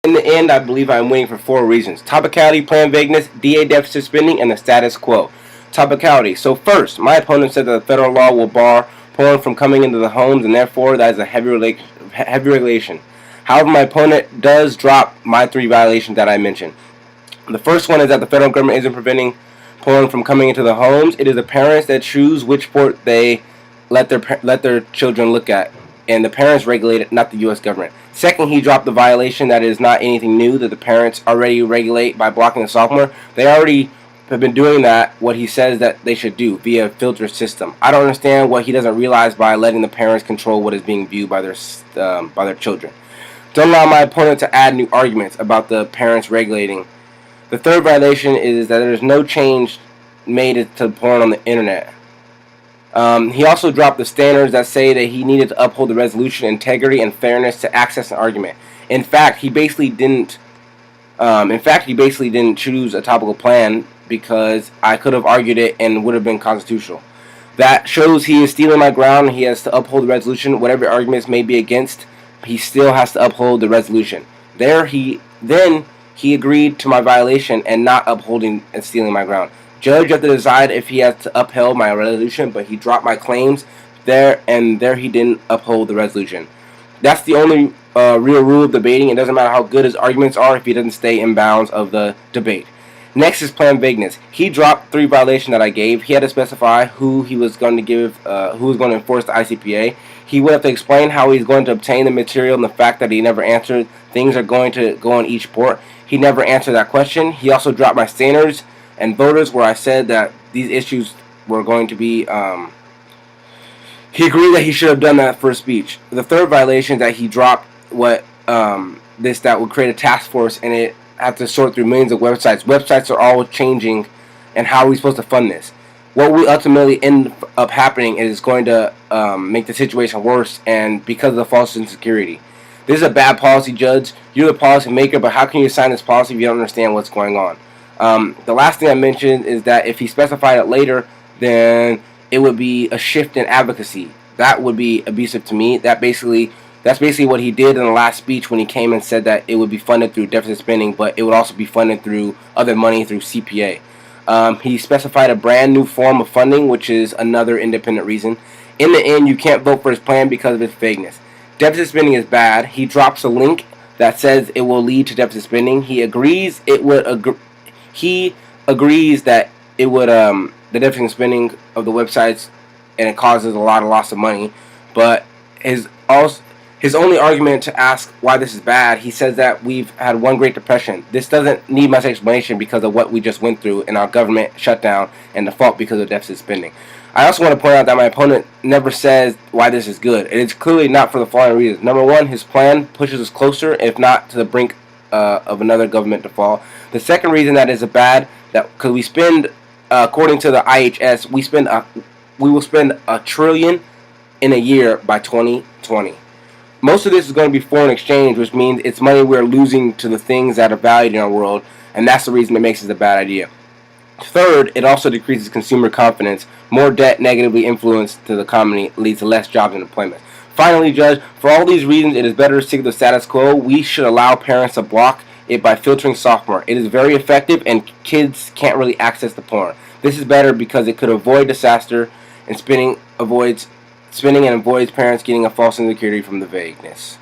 In the end, I believe I am winning for 4 reasons: topicality, plan vagueness, DA deficit spending, and the status quo. Topicality. So first, my opponent said that the federal law will bar porn from coming into the homes, and therefore that is a heavy regulation. However, my opponent does drop my 3 violations that I mentioned. The first one is that the federal government isn't preventing porn from coming into the homes. It is the parents that choose which port they let their children look at, and the parents regulate it, not the U.S. government. Second, he dropped the violation that is not anything new, that the parents already regulate by blocking the software. They already have been doing that, what he says that they should do, via a filter system. I don't understand what he doesn't realize by letting the parents control what is being viewed by their children. Don't allow my opponent to add new arguments about the parents regulating. The third violation is that there is no change made to porn on the internet. He also dropped the standards that say that he needed to uphold the resolution, integrity, and fairness to access an argument. In fact, he basically didn't. Choose a topical plan because I could have argued it and would have been constitutional. That shows he is stealing my ground. He has to uphold the resolution. Whatever arguments may be against, he still has to uphold the resolution. He agreed to my violation and not upholding and stealing my ground. Judge have to decide if he has to uphold my resolution, but he dropped my claims there he didn't uphold the resolution. That's the only real rule of debating. It doesn't matter how good his arguments are if he doesn't stay in bounds of the debate. Next is plan vagueness. He dropped 3 violations that I gave. He had to specify who he was going to who was going to enforce the ICPA. He would have to explain how he's going to obtain the material, and the fact that he never answered things are going to go on each port. He never answered that question. He also dropped my standards and voters, where I said that these issues were going to be. He agreed that he should have done that for speech. The third violation is that he dropped that would create a task force, and it had to sort through millions of websites. Websites are always changing, and how are we supposed to fund this? What will ultimately end up happening is going to make the situation worse, and because of the false insecurity. This is a bad policy, Judge. You're the policy maker, but how can you sign this policy if you don't understand what's going on? The last thing I mentioned is that if he specified it later, then it would be a shift in advocacy. That would be abusive to me. That's basically what he did in the last speech when he came and said that it would be funded through deficit spending, but it would also be funded through other money through CPA. He specified a brand new form of funding, which is another independent reason. In the end, you can't vote for his plan because of its vagueness. Deficit spending is bad. He drops a link that says it will lead to deficit spending. He agrees it would. He agrees that it would the deficit spending of the websites, and it causes a lot of loss of money. But his only argument to ask why this is bad, he says that we've had one Great Depression. This doesn't need much explanation because of what we just went through in our government shutdown and default because of deficit spending. I also want to point out that my opponent never says why this is good. It is clearly not for the following reasons. Number one, his plan pushes us closer, if not to the brink of another government default. The second reason that is bad, that because we spend, according to the IHS, we will spend $1 trillion in a year by 2020. Most of this is going to be foreign exchange, which means it's money we're losing to the things that are valued in our world, and that's the reason it makes it a bad idea. Third, it also decreases consumer confidence. More debt negatively influenced to the economy leads to less jobs and employment. Finally, Judge, for all these reasons, it is better to stick to the status quo. We should allow parents to block it by filtering software. It is very effective, and kids can't really access the porn. This is better because it could avoid disaster, and spending avoids parents getting a false insecurity from the vagueness.